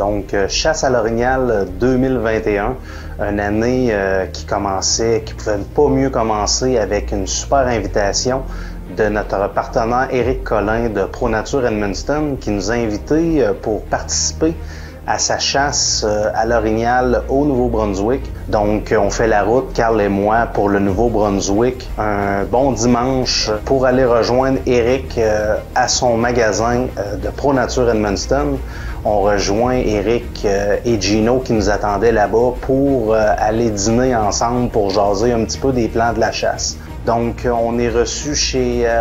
Donc, chasse à l'orignal 2021, une année qui pouvait pas mieux commencer avec une super invitation de notre partenaire Éric Collin de ProNature Edmundston qui nous a invités pour participer à sa chasse à l'orignal au Nouveau-Brunswick. Donc, on fait la route, Carl et moi, pour le Nouveau-Brunswick. Un bon dimanche pour aller rejoindre Éric à son magasin de ProNature Edmundston. On rejoint Éric et Gino qui nous attendaient là-bas pour aller dîner ensemble pour jaser un petit peu des plans de la chasse. Donc, on est reçu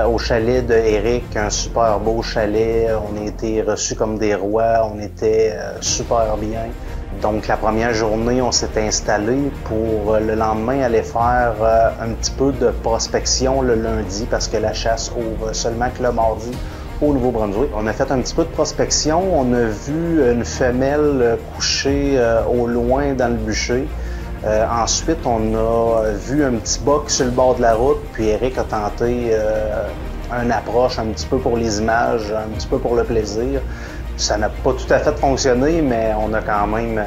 au chalet de Éric, un super beau chalet. On a été reçus comme des rois. On était super bien. Donc, la première journée, on s'est installé pour le lendemain aller faire un petit peu de prospection le lundi parce que la chasse ouvre seulement que le mardi au Nouveau-Brunswick. On a fait un petit peu de prospection. On a vu une femelle couchée au loin dans le bûcher. Ensuite, on a vu un petit boc sur le bord de la route, puis Éric a tenté une approche un petit peu pour les images, un petit peu pour le plaisir. Ça n'a pas tout à fait fonctionné, mais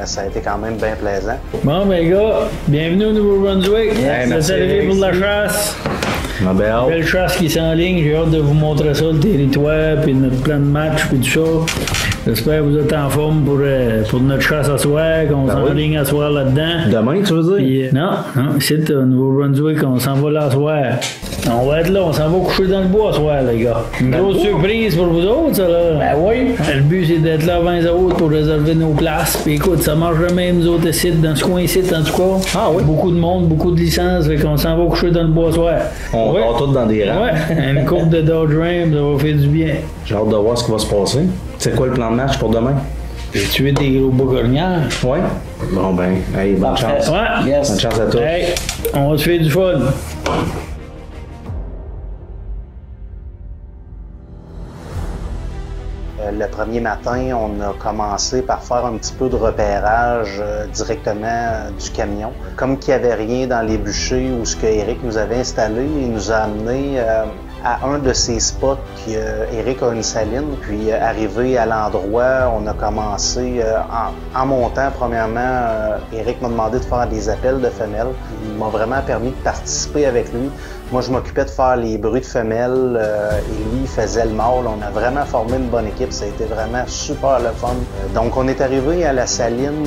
ça a été quand même bien plaisant. Bon, ben gars, bienvenue au Nouveau-Brunswick. Vous êtes arrivés pour la chasse. Belle chasse qui s'enligne. J'ai hâte de vous montrer ça, le territoire, puis notre plan de match, puis tout ça. J'espère que vous êtes en forme pour notre chasse à soir, qu'on s'enligne à soir là-dedans. Demain, tu veux dire? Puis, non, ici, au Nouveau-Brunswick, on s'en va là à soir. On va être là, on s'en va coucher dans le bois à soir, les gars. Une grosse surprise pour vous autres, ça, là. Ben oui. Le but, c'est d'être là avant les autres pour réserver nos places. Puis écoute, ça marche jamais, nous autres, ici, dans ce coin-ci, en tout cas. Ah oui? Beaucoup de monde, beaucoup de licences, fait qu'on s'en va coucher dans le bois à soir. On va tout dans des rangs. Ouais, une coupe de Dodge Ram, ça va faire du bien. J'ai hâte de voir ce qui va se passer. C'est quoi le plan de match pour demain? J'ai tué des gros bougognards. Ouais. Bon ben, hey, bonne chance. Ouais. Yes. Bonne chance à tous. Hey, on va se faire du fun. Le premier matin, on a commencé par faire un petit peu de repérage directement du camion. Comme qu'il n'y avait rien dans les bûchers où ce que Éric nous avait installé, il nous a amené à un de ces spots Éric a une saline. Puis arrivé à l'endroit, on a commencé en montant. Premièrement, Éric m'a demandé de faire des appels de femelles. Il m'a vraiment permis de participer avec lui. Moi, je m'occupais de faire les bruits de femelles et lui, il faisait le mâle. On a vraiment formé une bonne équipe. Ça a été vraiment super le fun. Donc, on est arrivé à la saline,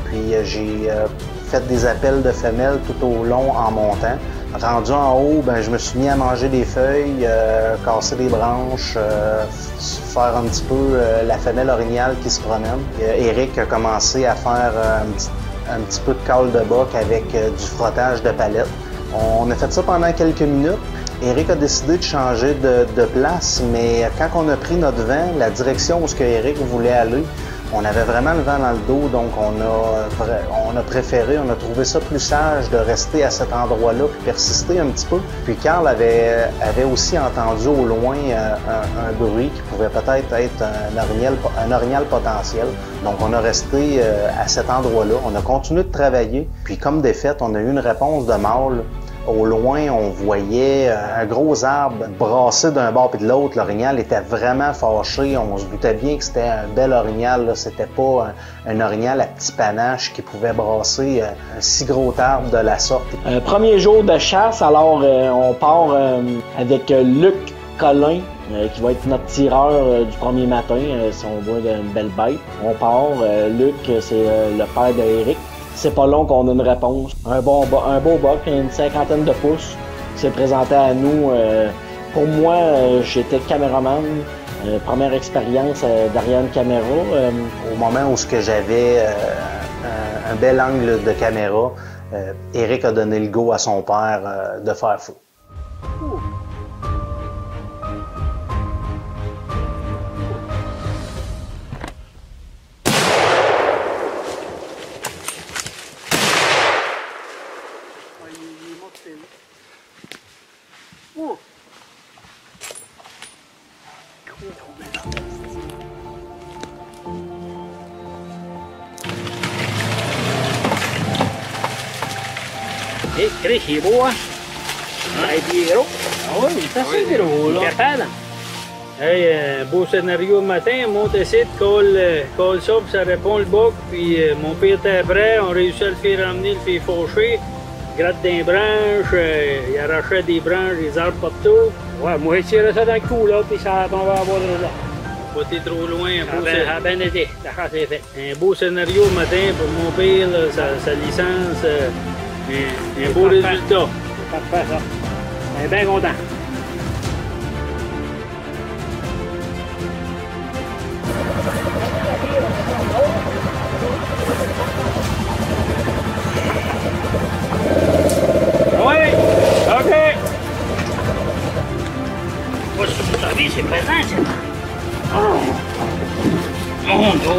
puis j'ai fait des appels de femelles tout au long en montant. Rendu en haut, ben, je me suis mis à manger des feuilles, casser des branches, faire un petit peu la femelle orignale qui se promène. Éric a commencé à faire un petit peu de cale de boc avec du frottage de palette. On a fait ça pendant quelques minutes. Éric a décidé de changer de place, mais quand on a pris notre vent, la direction où Éric voulait aller, on avait vraiment le vent dans le dos, donc on a préféré, on a trouvé ça plus sage de rester à cet endroit-là puis persister un petit peu. Puis Carl avait aussi entendu au loin un bruit qui pouvait peut-être être un orignal potentiel. Donc on a resté à cet endroit-là, on a continué de travailler, puis comme de fait, on a eu une réponse de mâle. Au loin, on voyait un gros arbre brassé d'un bord et de l'autre. L'orignal était vraiment fâché. On se doutait bien que c'était un bel orignal. C'était pas un orignal à petit panache qui pouvait brasser un si gros arbre de la sorte. Premier jour de chasse, alors on part avec Luc Collin, qui va être notre tireur du premier matin, si on voit une belle bête. On part. Luc, c'est le père d'Éric. C'est pas long qu'on a une réponse. Un beau boc, une cinquantaine de pouces, s'est présenté à nous. Pour moi, j'étais caméraman. Première expérience derrière une caméra. Au moment où j'avais un bel angle de caméra, Éric a donné le go à son père de faire fou. Chris, il est beau, hein? Il est gros. Ah oui, il est assez gros, là. Capable. Hey, beau scénario le matin, monte ici, colle ça, puis ça répond le bouc, puis mon père était prêt, on réussit à le faire ramener, le faire faucher, gratte des branches, il arrachait des branches, des arbres partout. Ouais, moi, il tirait ça dans le cou, là, puis ça tombait à boire là. Pas été trop loin, a bien été, la chasse est faite. Un beau scénario le matin pour mon père, là, sa licence, un beau résultat. Parfait, ça. On est bien content. Oui, OK. Moi, vous savez, c'est présent, ça. Oh, mon Dieu.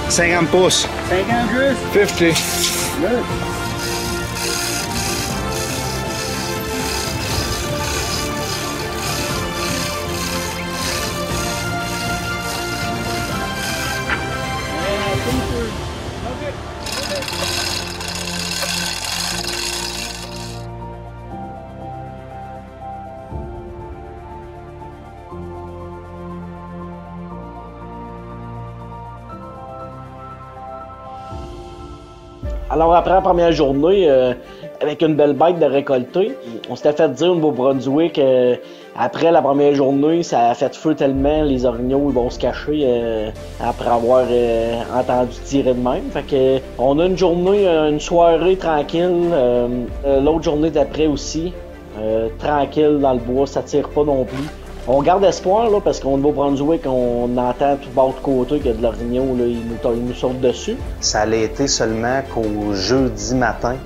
« 50 pouces. 50 juste. 50. Alors après la première journée, avec une belle bête de récolter, on s'était fait dire au Nouveau-Brunswick après la première journée, ça a fait feu tellement, les orignaux ils vont se cacher après avoir entendu tirer de même. Fait que on a une journée, une soirée tranquille, l'autre journée d'après aussi, tranquille dans le bois, ça tire pas non plus. On garde espoir là, parce qu'au Nouveau-Brunswick, on entend tout bord de côté qu'il y a de l'orignaux, là, ils nous sortent dessus. Ça allait été seulement qu'au jeudi matin,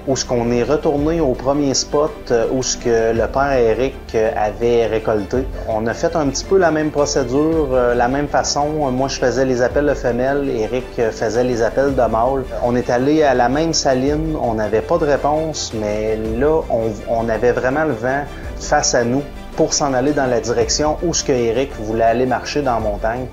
où ce qu'on est retourné au premier spot où ce que le père Eric avait récolté. On a fait un petit peu la même procédure, la même façon. Moi, je faisais les appels de femelles, Eric faisait les appels de mâles. On est allé à la même saline, on n'avait pas de réponse, mais là, on avait vraiment le vent face à nous pour s'en aller dans la direction où ce que Eric voulait aller marcher dans la montagne.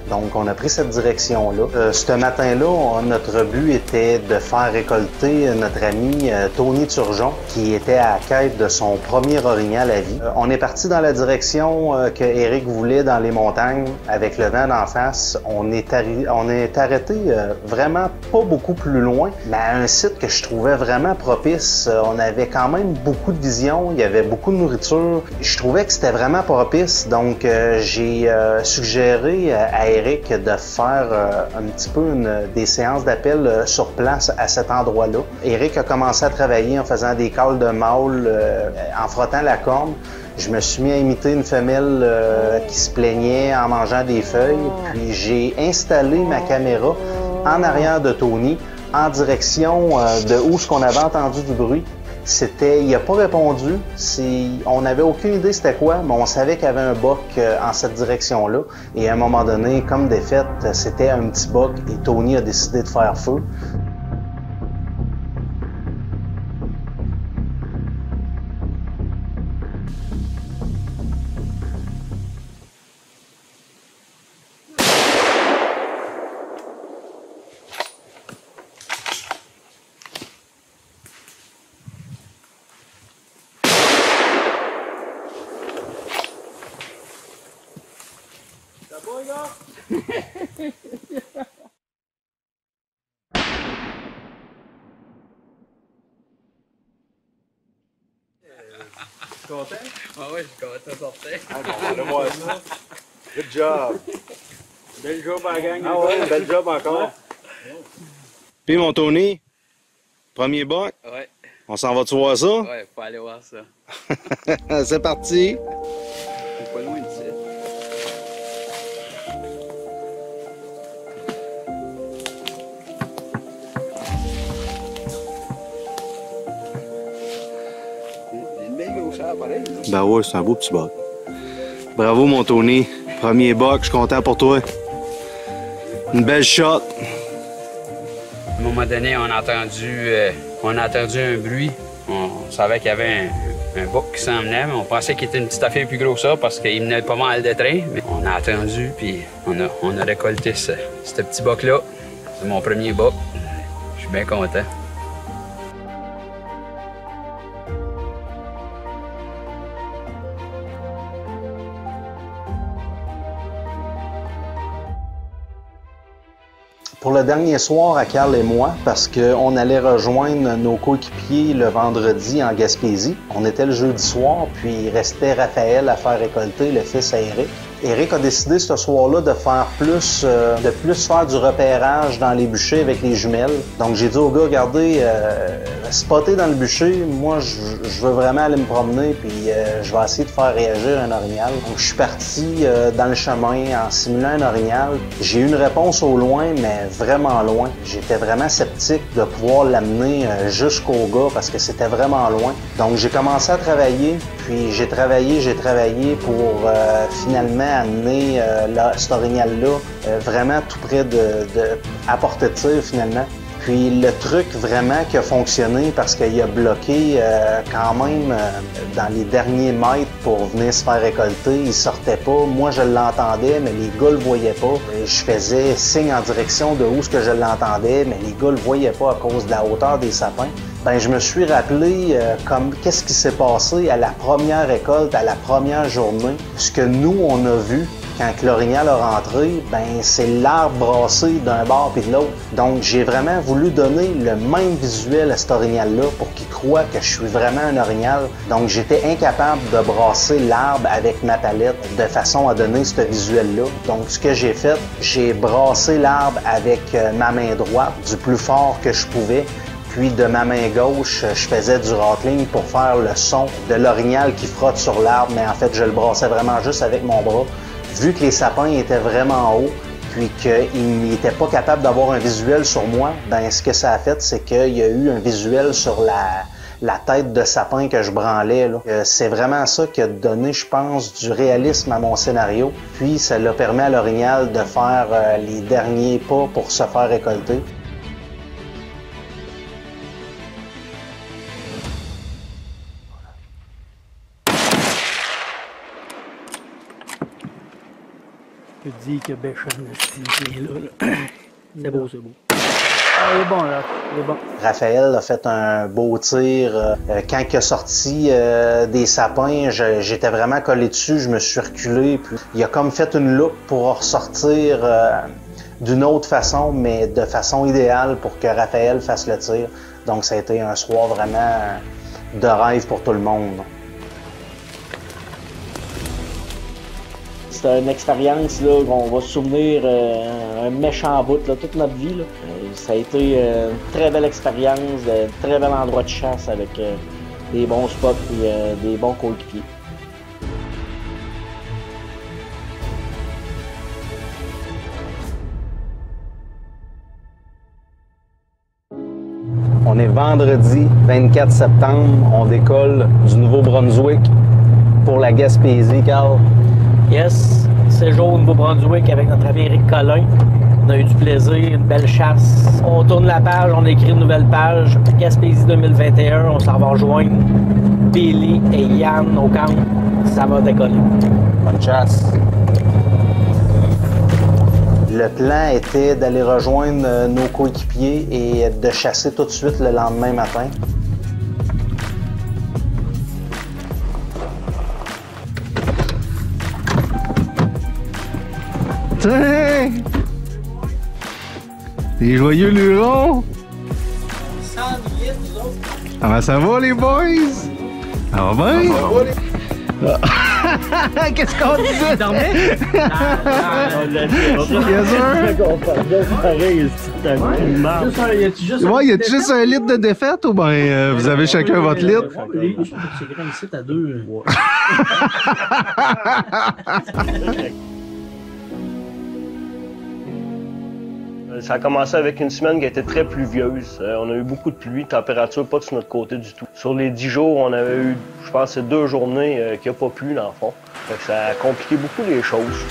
Donc, on a pris cette direction-là. Ce matin-là, notre but était de faire récolter notre ami Tony Turgeon, qui était à la quête de son premier orignal à vie. On est parti dans la direction que Eric voulait dans les montagnes, avec le vent d'en face. On est arrêté vraiment pas beaucoup plus loin, mais à un site que je trouvais vraiment propice. On avait quand même beaucoup de vision, il y avait beaucoup de nourriture. Je trouvais que c'était vraiment propice, donc j'ai suggéré à Eric de faire un petit peu des séances d'appel sur place à cet endroit-là. Eric a commencé à travailler en faisant des calls de mâle, en frottant la corne. Je me suis mis à imiter une femelle qui se plaignait en mangeant des feuilles. Puis j'ai installé ma caméra en arrière de Tony, en direction de où ce qu'on avait entendu du bruit. Il n'a pas répondu. On n'avait aucune idée c'était quoi, mais on savait qu'il y avait un boc en cette direction-là. Et à un moment donné, comme de fait, c'était un petit boc et Tony a décidé de faire feu. Content? Ah ouais, je suis content de sortir. Ah bon, donne-moi ça. Good job. Bel job à la gang. Ah ouais, bel job encore. Puis mon Tony, premier boc, Ouais. on s'en va-tu voir ça? Ouais, faut aller voir ça. C'est parti. C'est pas loin d'ici. Ben ouais, c'est un beau petit buck. Bravo, mon Tony. Premier buck, je suis content pour toi. Une belle shot. À un moment donné, on a entendu un bruit. On savait qu'il y avait un bouc qui s'en venait, mais on pensait qu'il était une petite affaire plus grosse que ça parce qu'il venait pas mal de train. Mais on a attendu, puis on a récolté ce petit buck-là. C'est mon premier buck. Je suis bien content. Pour le dernier soir à Carl et moi, parce qu'on allait rejoindre nos coéquipiers le vendredi en Gaspésie. On était le jeudi soir, puis il restait Raphaël à faire récolter, le fils à Éric. Éric a décidé ce soir-là de faire plus faire du repérage dans les bûchers avec les jumelles. Donc j'ai dit au gars, regardez, spotter dans le bûcher, moi je veux vraiment aller me promener, puis je vais essayer de faire réagir un orignal. Donc je suis parti dans le chemin en simulant un orignal. J'ai eu une réponse au loin, mais vraiment loin. J'étais vraiment sceptique de pouvoir l'amener jusqu'au gars parce que c'était vraiment loin. Donc j'ai commencé à travailler, puis j'ai travaillé pour finalement amener cet orignal-là vraiment tout près à portée de tir finalement. Puis le truc vraiment qui a fonctionné parce qu'il a bloqué quand même dans les derniers mètres pour venir se faire récolter, il sortait pas. Moi je l'entendais, mais les gars le voyaient pas. Et je faisais signe en direction de où ce que je l'entendais, mais les gars le voyaient pas à cause de la hauteur des sapins. Ben je me suis rappelé qu'est-ce qui s'est passé à la première récolte, à la première journée. Ce que nous on a vu quand l'orignal a rentré, ben c'est l'arbre brassé d'un bord puis de l'autre. Donc j'ai vraiment voulu donner le même visuel à cet orignal-là pour qu'il croie que je suis vraiment un orignal. Donc j'étais incapable de brasser l'arbre avec ma palette de façon à donner ce visuel-là. Donc ce que j'ai fait, j'ai brassé l'arbre avec ma main droite du plus fort que je pouvais. Puis de ma main gauche, je faisais du rattling pour faire le son de l'orignal qui frotte sur l'arbre, mais en fait, je le brassais vraiment juste avec mon bras. Vu que les sapins étaient vraiment hauts, puis qu'il n'était pas capable d'avoir un visuel sur moi, ben ce que ça a fait, c'est qu'il y a eu un visuel sur la tête de sapin que je branlais. C'est vraiment ça qui a donné, je pense, du réalisme à mon scénario. Puis ça l'a permis à l'orignal de faire les derniers pas pour se faire récolter. Je te dis que Béchan, c'est là. C'est beau, c'est beau. Ah, il est bon, là. Il est bon. Raphaël a fait un beau tir. Quand il a sorti des sapins, j'étais vraiment collé dessus. Je me suis reculé. Puis il a comme fait une loupe pour ressortir d'une autre façon, mais de façon idéale pour que Raphaël fasse le tir. Donc ça a été un soir vraiment de rêve pour tout le monde. C'est une expérience qu'on va se souvenir un méchant bout là, toute notre vie. Là. Ça a été une très belle expérience, un très bel endroit de chasse avec des bons spots et des bons coéquipiers. On est vendredi 24 septembre, on décolle du Nouveau-Brunswick pour la Gaspésie, Carl. Yes, séjour au Nouveau-Brunswick avec notre ami Éric Collin. On a eu du plaisir, une belle chasse. On tourne la page, on écrit une nouvelle page. Gaspésie 2021, on s'en va rejoindre Billy et Yann au camp. Ça va décoller. Bonne chasse. Le plan était d'aller rejoindre nos coéquipiers et de chasser tout de suite le lendemain matin. Tiens! Les joyeux lurons! 100 litres, nous autres. Comment ça va, les boys? Ça va bien? Qu'est-ce qu'on disait? Dormais? Ouais, y a-tu juste un litre de défaite ou bien vous avez chacun votre litre? C'est grand ici à deux. Ça a commencé avec une semaine qui a été très pluvieuse. On a eu beaucoup de pluie, température pas de notre côté du tout. Sur les 10 jours, on avait eu, je pense, 2 journées qu'il n'y a pas plu dans le fond. Fait que ça a compliqué beaucoup les choses,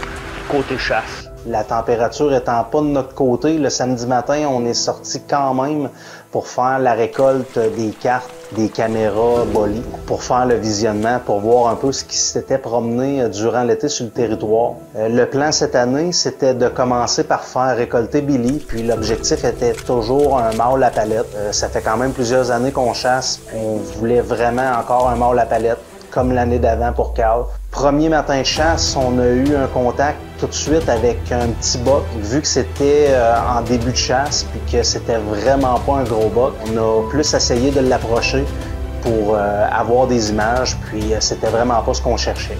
côté chasse. La température étant pas de notre côté, le samedi matin, on est sorti quand même pour faire la récolte des cartes, des caméras Bolly, pour faire le visionnement, pour voir un peu ce qui s'était promené durant l'été sur le territoire. Le plan cette année, c'était de commencer par faire récolter Billy, puis l'objectif était toujours un mâle à palette. Ça fait quand même plusieurs années qu'on chasse. On voulait vraiment encore un mâle à palette, comme l'année d'avant pour Carl. Premier matin de chasse, on a eu un contact tout de suite avec un petit buck. Vu que c'était en début de chasse puis que c'était vraiment pas un gros buck, on a plus essayé de l'approcher pour avoir des images, puis c'était vraiment pas ce qu'on cherchait.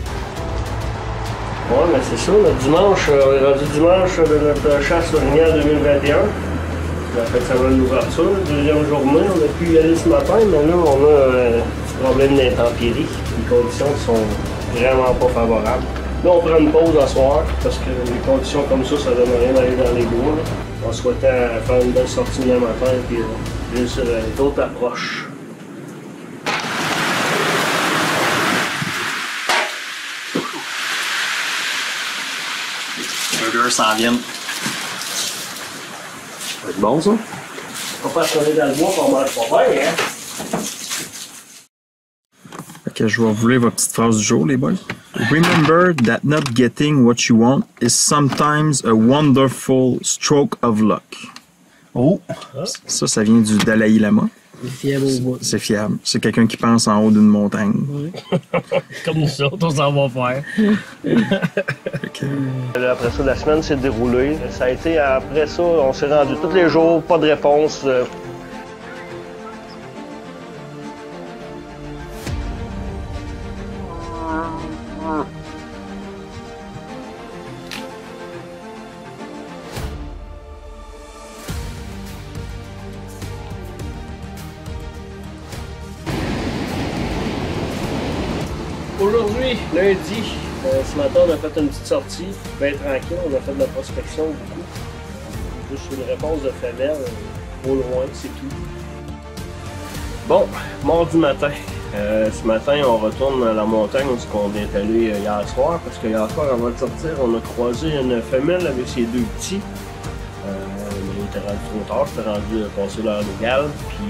Ouais, mais c'est ça, notre dimanche, on est rendu dimanche de notre chasse orignale 2021. En fait, ça va l'ouverture, deuxième journée. On a pu y aller ce matin, mais là, on a un petit problème d'intempéries. Les conditions sont vraiment pas favorables. Là, on prend une pause à soir, parce que les conditions comme ça donne rien d'aller dans les bois. Là. On souhaitait faire une belle sortie le matin, puis réussir d'autres approches. Burger s'en vient. Ça va être bon, ça? On va pas se coller dans le bois, on mange pas bien, hein? Ok, je vais vous lire votre petite phrase du jour, les boys. Remember that not getting what you want is sometimes a wonderful stroke of luck. Oh! Ça vient du Dalai Lama. C'est fiable au bout. C'est fiable. C'est quelqu'un qui pense en haut d'une montagne. Oui. Comme nous autres, on s'en va faire. Okay. Après ça, la semaine s'est déroulée. Ça a été après ça, on s'est rendu tous les jours, pas de réponse. Aujourd'hui, lundi, ce matin, on a fait une petite sortie, bien tranquille, on a fait de la prospection beaucoup. Juste une réponse de femelle, au loin, c'est tout. Bon, mardi matin. Ce matin, on retourne dans la montagne où on est allé hier soir, parce que hier soir, avant de sortir, on a croisé une femelle avec ses 2 petits. On était rendu trop tard, j'étais rendu passer l'heure légale, puis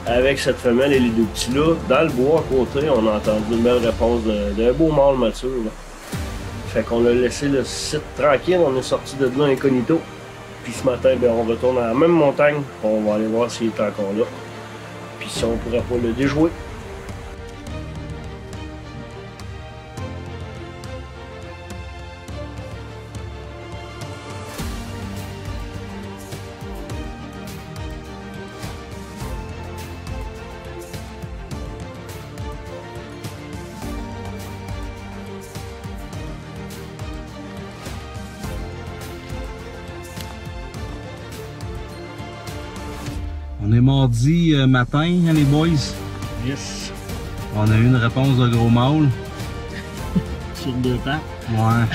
avec cette femelle et les 2 petits-là, dans le bois à côté, on a entendu une belle réponse d'un beau mâle mature. Là. Fait qu'on a laissé le site tranquille, on est sorti de là incognito. Puis ce matin, ben, on retourne à la même montagne, on va aller voir s'il est encore là. Puis si on pourrait pas le déjouer. On est mardi matin, hein, les boys? Yes. On a eu une réponse de gros mâle. Sur 2 pattes. Ouais.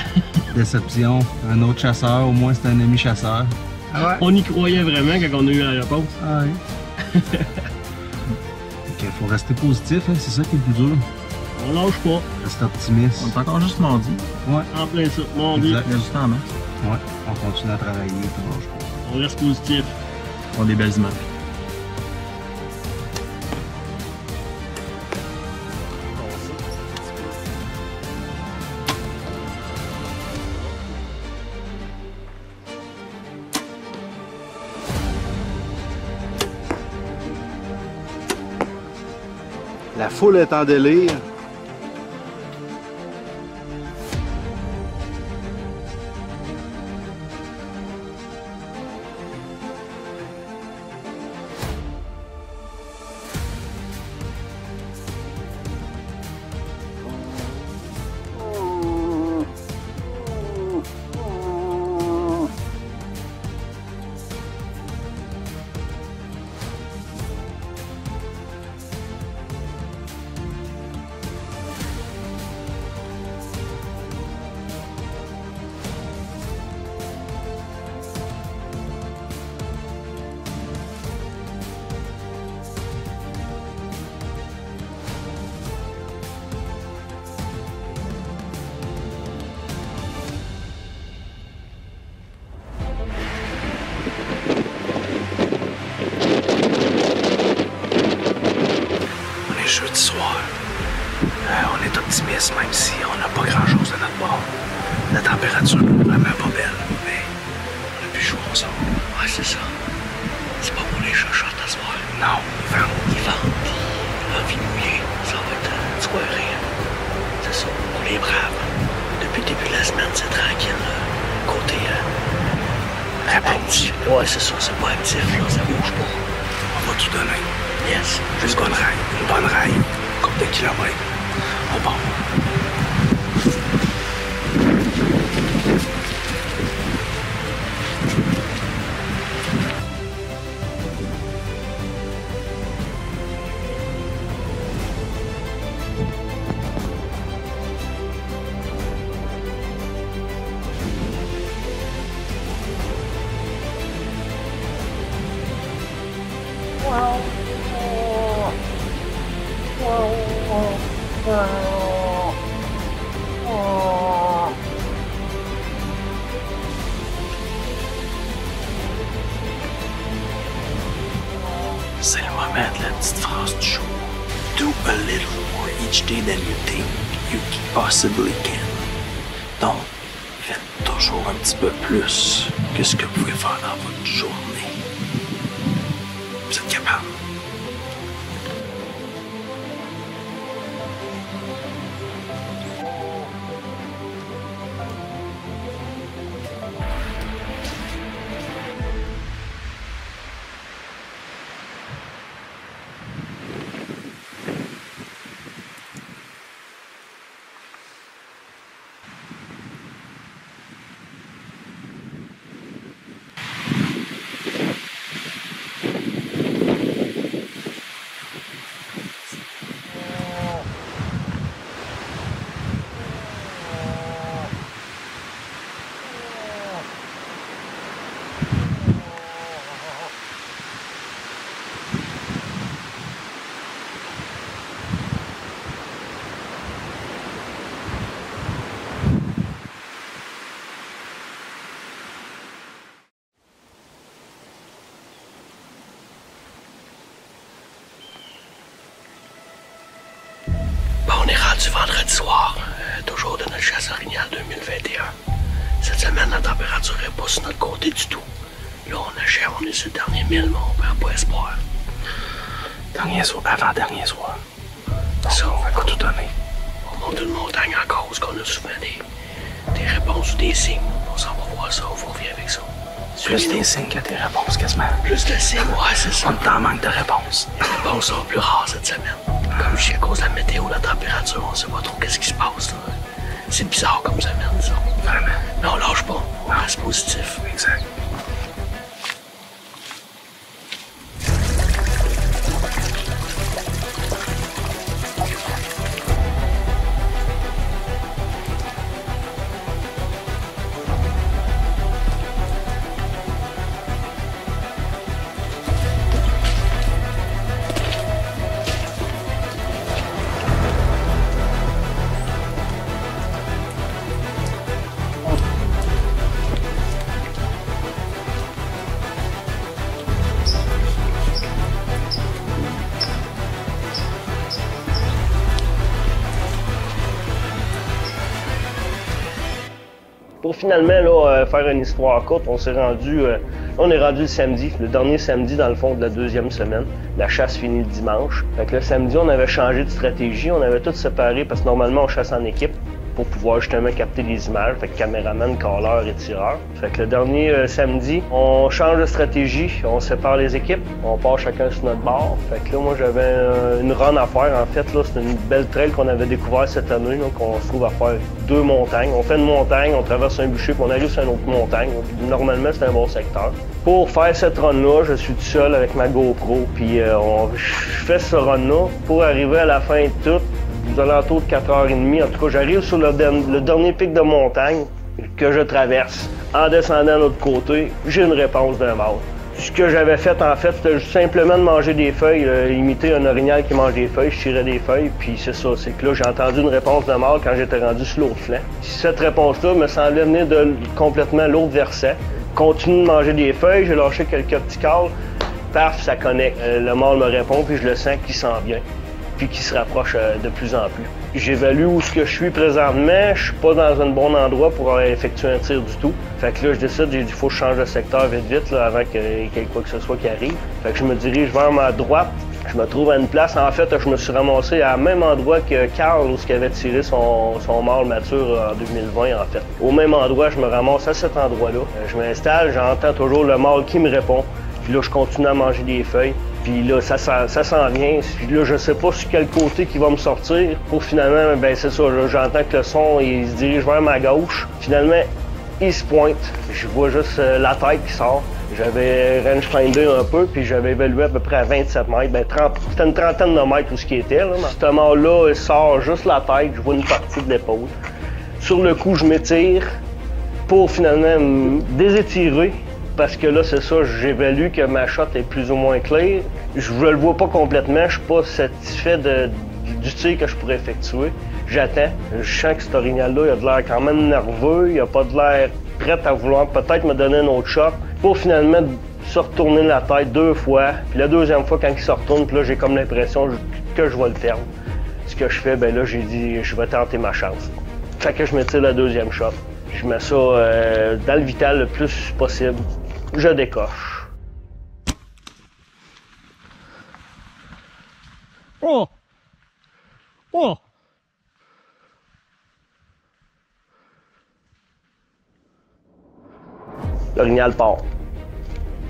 Déception. Un autre chasseur, au moins c'était un ami chasseur. Ah ouais? On y croyait vraiment quand on a eu la réponse. Ah oui. Il faut rester positif, hein, c'est ça qui est le plus dur. On lâche pas. Rester optimiste. On est encore juste mardi. Ouais. En plein ça. Mardi. Exact. Il y a du temps, hein? Ouais. On continue à travailler, puis on lâche pas. On reste positif. On a des belles images. La foule est en délire. jeudi soir. On est optimiste même si on n'a pas grand-chose de notre bord. La température est vraiment pas belle, mais on a plus chaud, on sort. Ouais, c'est ça. C'est pas pour les chachas à soir. Non, ils vendent. Ils vendent, puis l'envie mouillée, ça va être une soirée. C'est ça, pour les braves. Depuis le début de la semaine, c'est tranquille. Côté réponse. Ouais, c'est ça, c'est pas actif, là, ça bouge pas. On va tout donner. Yes. Juste bonne raille. Une bonne raille. Une couple de kilomètres. On part. C'est le moment de la petite phrase du jour. Do a little more each day than you think you possibly can. Donc, faites toujours un petit peu plus que ce que vous pouvez faire dans votre journée. Vous êtes capable. On est rendu vendredi soir, toujours de notre chasse orignale 2021. Cette semaine, la température n'est pas sur notre côté du tout. Là, on achève, on est sur le dernier mille, mais on perd pas espoir. Dernier soir, avant-dernier soir. Ça, on va pas tout donner. On monte une montagne encore, parce qu'on a souvent des réponses ou des signes. On s'en va voir ça, on vous revient avec ça. Plus des signes que des réponses, quasiment. Plus de signes, ouais, c'est ça. On est en manque de réponses. Les réponses sont plus rares cette semaine. Comme je dis, à cause de la météo, la température, on sait pas trop qu'est-ce qui se passe. Là. C'est bizarre comme semaine, disons. Vraiment. Mais on lâche pas. On reste positif. Exact. Pour finalement là, faire une histoire courte, on est rendu le samedi, le dernier samedi dans le fond de la deuxième semaine. La chasse finit le dimanche. Fait que le samedi, on avait changé de stratégie, on avait tout séparé parce que normalement on chasse en équipe pour pouvoir justement capter les images. Fait que caméraman, caller et tireur. Fait que le dernier samedi, on change de stratégie, on sépare les équipes, on part chacun sur notre bord. Fait que là, moi j'avais une run à faire. En fait, là, c'est une belle trail qu'on avait découvert cette année, donc on se trouve à faire 2 montagnes. On fait une montagne, on traverse un bûcher, puis on arrive sur une autre montagne. Normalement, c'est un bon secteur. Pour faire cette run-là, je suis tout seul avec ma GoPro, puis je fais ce run-là pour arriver à la fin de tout, aux alentours de 4h30. En tout cas, j'arrive sur le dernier pic de montagne que je traverse. En descendant de l'autre côté, j'ai une réponse d'un mâle. Ce que j'avais fait, en fait, c'était simplement de manger des feuilles, imiter un orignal qui mange des feuilles. Je tirais des feuilles, puis c'est ça. C'est que là, j'ai entendu une réponse de mâle quand j'étais rendu sur l'autre flanc. Cette réponse-là me semblait venir de complètement l'autre versant. Continue de manger des feuilles, j'ai lâché quelques petits cals. Paf, ça connecte. Le mâle me répond, puis je le sens qu'il s'en vient. puis qui se rapproche de plus en plus. J'évalue où ce que je suis présentement, je suis pas dans un bon endroit pour effectuer un tir du tout. Fait que là, je décide, j'ai dit, faut que je change de secteur vite, là, avant qu'il y ait quoi que ce soit qui arrive. Fait que je me dirige vers ma droite. Je me trouve à une place. En fait, je me suis ramassé à même endroit que Carl, où il avait tiré son mâle mature en 2020, en fait. Au même endroit, je me ramasse à cet endroit-là. Je m'installe, j'entends toujours le mâle qui me répond. Puis là, je continue à manger des feuilles. Puis là, ça s'en vient. Puis là, je sais pas sur quel côté qui va me sortir. Pour finalement, ben c'est ça, j'entends que le son, il se dirige vers ma gauche. Finalement, il se pointe. Je vois juste la tête qui sort. J'avais rangefinder un peu, puis j'avais évalué à peu près à 27 mètres. Ben, c'était une trentaine de mètres où ce qui était. Là. Ce mâle-là, il sort juste la tête, je vois une partie de l'épaule. Sur le coup, je m'étire pour finalement me désétirer. Parce que là, c'est ça, j'évalue que ma shot est plus ou moins claire. Je le vois pas complètement, je suis pas satisfait du tir que je pourrais effectuer. J'attends. Je sens que cet orignal-là, il a de l'air quand même nerveux, il a pas de l'air prêt à vouloir peut-être me donner un autre shot pour finalement se retourner la tête 2 fois. Puis la deuxième fois, quand il se retourne, puis là, j'ai comme l'impression que je vais le perdre. Ce que je fais, ben là, j'ai dit, je vais tenter ma chance. Fait que je me tire la deuxième shot. Je mets ça dans le vital le plus possible. Je décoche. Oh! Oh! L'orignal part.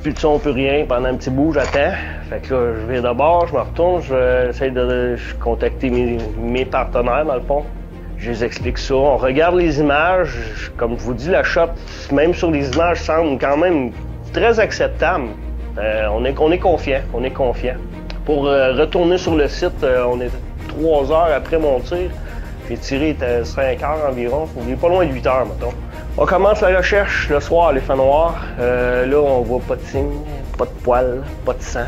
Plus de son, plus rien. Pendant un petit bout, j'attends. Fait que là, je vais d'abord, je me retourne, j'essaie de contacter mes partenaires, dans le fond. Je les explique ça. On regarde les images. Comme je vous dis, la shot, même sur les images, semble quand même très acceptable. On est confiant. On est confiant. Pour retourner sur le site, on est 3 heures après mon tir. J'ai tiré à 5 heures environ. On est pas loin de 8 heures, mettons. On commence la recherche le soir, les fins noirs. Là, on voit pas de signe, pas de poils, pas de sang.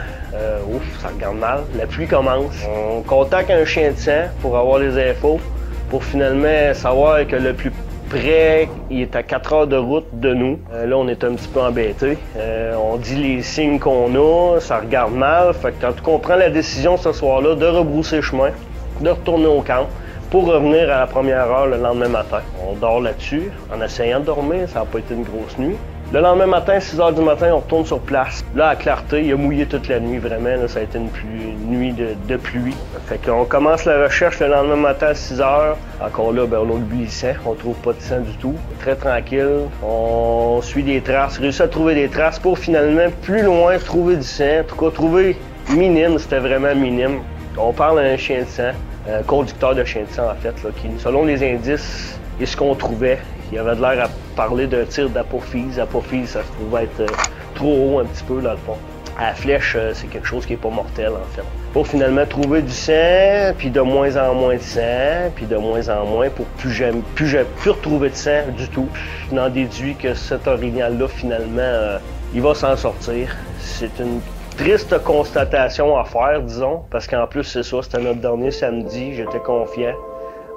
Ouf, ça regarde mal. La pluie commence. On contacte un chien de sang pour avoir les infos, pour finalement savoir que le plus près, il est à 4 heures de route de nous. Là, on est un petit peu embêtés. On dit les signes qu'on a, ça regarde mal. Fait que quand on prend la décision ce soir-là de rebrousser chemin, de retourner au camp, pour revenir à la première heure le lendemain matin. On dort là-dessus, en essayant de dormir, ça n'a pas été une grosse nuit. Le lendemain matin, 6 heures du matin, on retourne sur place. Là, à clarté, il a mouillé toute la nuit, vraiment. Là, ça a été une nuit de pluie. Fait qu'on commence la recherche le lendemain matin à 6 heures. Encore là, ben, on oublie le sang. On trouve pas de sang du tout. Très tranquille. On suit des traces, réussit à trouver des traces pour finalement, plus loin, trouver du sang. En tout cas, trouver minime, c'était vraiment minime. On parle à un chien de sang. Conducteur de chien de sang, en fait, là, qui, selon les indices et ce qu'on trouvait, il avait de l'air à parler d'un tir d'apophyse. Apophyse, ça se trouvait être trop haut un petit peu, dans le fond. À la flèche, c'est quelque chose qui n'est pas mortel, en fait. Pour finalement trouver du sang, puis de moins en moins de sang, puis de moins en moins, pour plus retrouver de sang du tout. Je n'en déduis que cet orignal-là, finalement, il va s'en sortir. C'est une triste constatation à faire, disons, parce qu'en plus, c'est ça, c'était notre dernier samedi, j'étais confiant.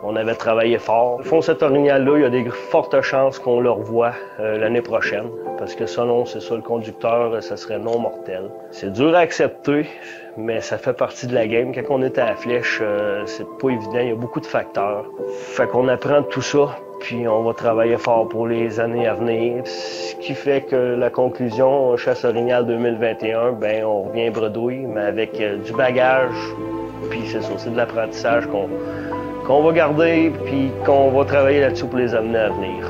On avait travaillé fort. Au fond, cet orignal-là, il y a des fortes chances qu'on le revoie l'année prochaine, parce que selon, c'est ça, le conducteur, ça serait non mortel. C'est dur à accepter, mais ça fait partie de la game. Quand on est à la flèche, c'est pas évident, il y a beaucoup de facteurs. Fait qu'on apprend tout ça, puis on va travailler fort pour les années à venir. Ce qui fait que la conclusion, Chasse orignal 2021, ben on revient bredouille, mais avec du bagage, puis c'est ça, c'est de l'apprentissage qu'on va garder, puis qu'on va travailler là-dessus pour les années à venir.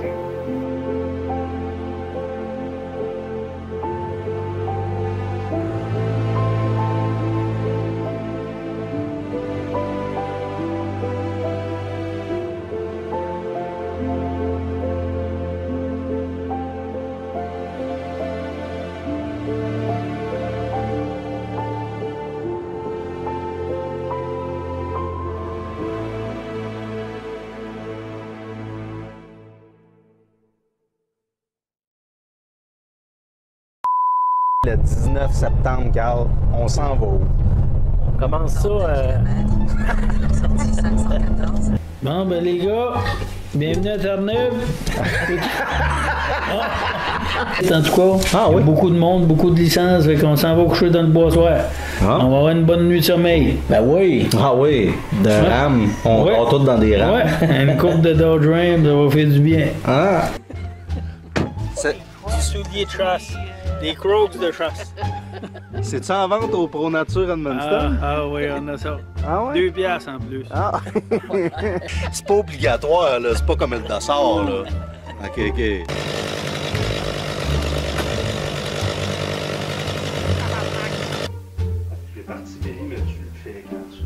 Le 19 septembre, Carl, on s'en va où? On commence ça. Bon, ben les gars, Bienvenue à Terre-Neuve. En tout cas, il y a beaucoup de monde, beaucoup de licences, fait qu'on s'en va coucher dans le bois soir. On va avoir une bonne nuit de sommeil. Ben oui. Ah oui, de rames. On part tous dans des rames. Ouais, une coupe de Dodge Ram, ça va faire du bien. Ah. Des souliers de chasse. Des Crocs de chasse. C'est-tu en vente au Pro Nature Edmundston? Ah oui, on a ça. Ah ouais? 2 piastres en plus. Ah. C'est pas obligatoire, là. C'est pas comme le dossard, là. OK, OK. Tu fais partie Billy, mais tu le fais quand tu...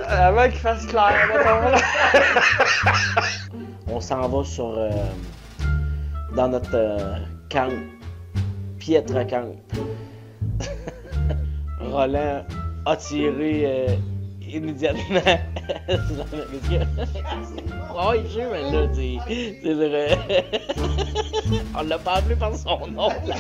Avant qu'il fasse clair, on s'en va sur dans notre camp, piètre camp. Roland a tiré immédiatement. Oh, il joue, mais là, c'est vrai. On l'a pas appelé par son nom, là.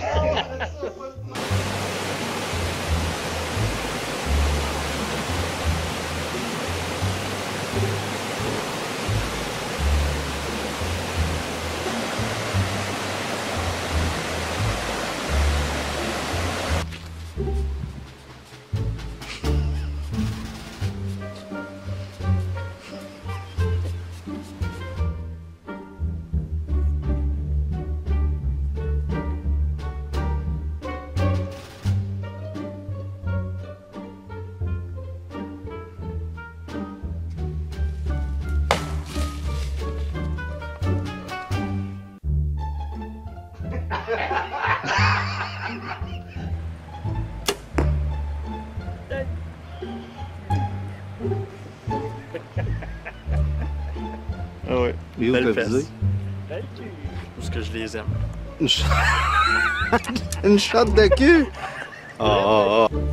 Ah ouais. Belle fesse. Parce que je les aime. Une shot de cul? Ah, ah, ah.